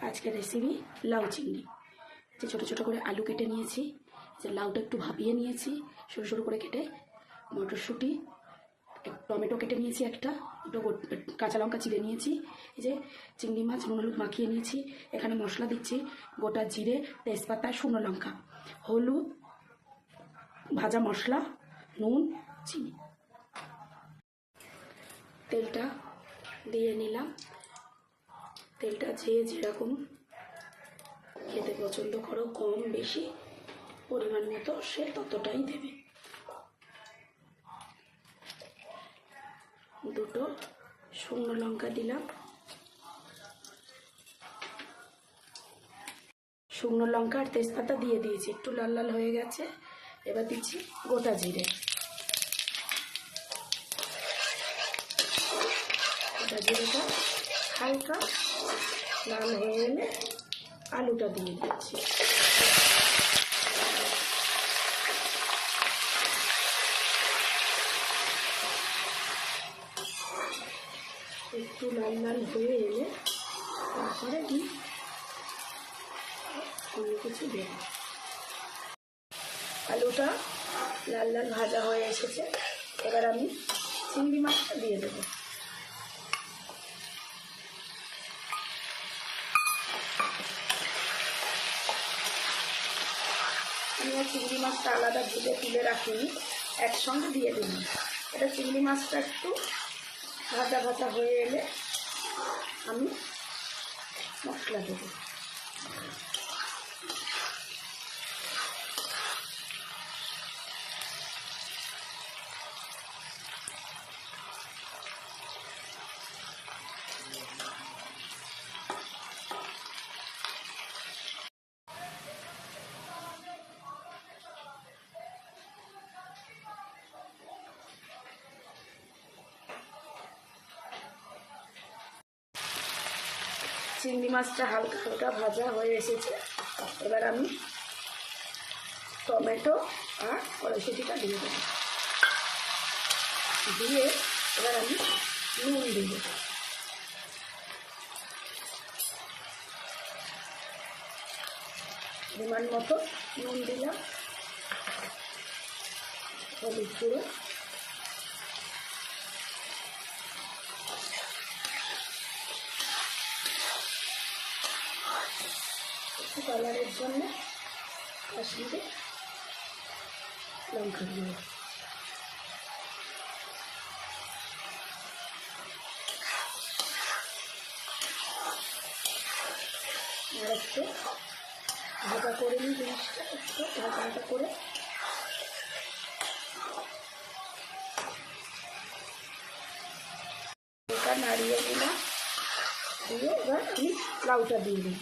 আজকের রেসিপি লাউ চিংড়ি। যে ছোটো ছোটো করে আলু কেটে নিয়েছি, যে লাউটা একটু ভাপিয়ে নিয়েছি সরু সরু করে কেটে, মটরশুঁটি, টমেটো কেটে নিয়েছি, একটা দুটো কাঁচা লঙ্কা চিড়ে নিয়েছি। এই যে চিংড়ি মাছ নুন হলুদ মাখিয়ে নিয়েছি। এখানে মশলা দিচ্ছি গোটা জিরে, তেজপাতা, শুকনো লঙ্কা, হলুদ, ভাজা মশলা, নুন, চিনি। তেলটা দিয়ে নিলাম। তেলটা যে যেরকম খেতে পছন্দ করো, কম বেশি পরিমাণ মতো সে ততটাই দেবে। দুটো শুকনো লঙ্কা দিলাম, শুকনো লঙ্কা আর তেজপাতা দিয়ে দিয়েছি, একটু লাল লাল হয়ে গেছে। এবার দিচ্ছি গোটা জিরে। গোটা জিরেটা হালকা লাল হয়ে গেলে আলুটা দিয়ে দিচ্ছি। একটু লাল লাল হয়ে এলে তারপরে অন্য কিছু দেব। আলুটা লাল লাল ভাজা হয়ে এসেছে, এবার আমি চিংড়ি মাছটা দিয়ে দেবো। আমি আর চিংড়ি মাছটা আলাদা ভেজে তুলে রাখিনি, একসঙ্গে দিয়ে দিলাম। এটা চিংড়ি মাছটা একটু ভাজা ভাজা হয়ে এলে আমি মশলা দেবো। চিংড়ি মাছটা হালকা হালকা ভাজা হয়ে এসেছে, এবার আমি টমেটো আর কড়াইশুঁটিটা দিয়ে দেবো। দিয়ে এবার আমি নুন দিয়ে দেবো। পরিমাণ মতো নুন দিলাম, হলুদ গুঁড়ো, একটু কালারের জন্য কাশ্মীরি লঙ্কা গুঁড়ো, আর একটু ভাজা করে নিই জিনিসটা, একটু ভাজা ভাজা করে এটা নাড়িয়ে দিলাম। দিয়ে এবার আমি লাউটা দিয়ে দিই।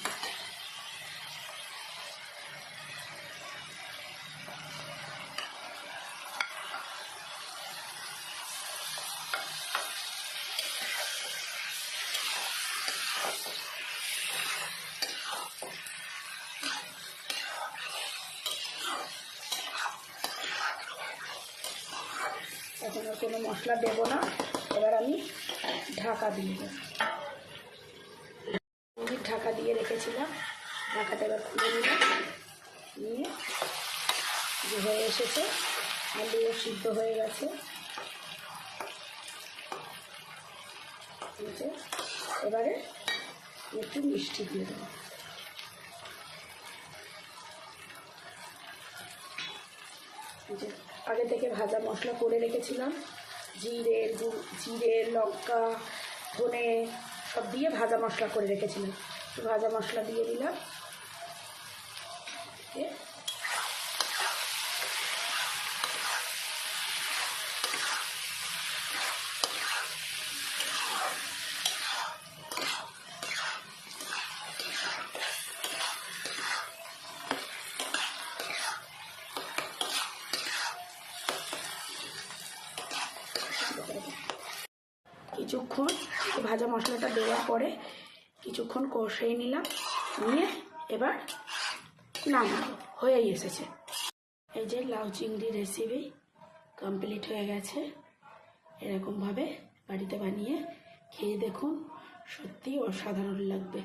এখন আর কোনো মশলা দেবো না, এবার আমি ঢাকা দিয়ে দেবো। ঢাকা দিয়ে রেখেছিলাম, ঢাকাটা এবার খুলে নিলাম। নিয়ে যে হয়ে এসেছে, আলুও সিদ্ধ হয়ে গেছে। এবারে একটু মিষ্টি দিয়ে দেবো। আগে থেকে ভাজা মশলা করে রেখেছিলাম, জিরে, লঙ্কা, ধনে সব দিয়ে ভাজা মশলা করে রেখেছিলাম। ভাজা মশলা দিয়ে দিলাম। কিছুক্ষণ ভাজা মশলাটা দেওয়ার পরে কিছুক্ষণ কষিয়ে নিলাম, নিয়ে এবার নামাবো। হয়েই এসেছে। এই যে লাউ চিংড়ি রেসিপি কমপ্লিট হয়ে গেছে। এরকমভাবে বাড়িতে বানিয়ে খেয়ে দেখুন, সত্যি অসাধারণ লাগবে।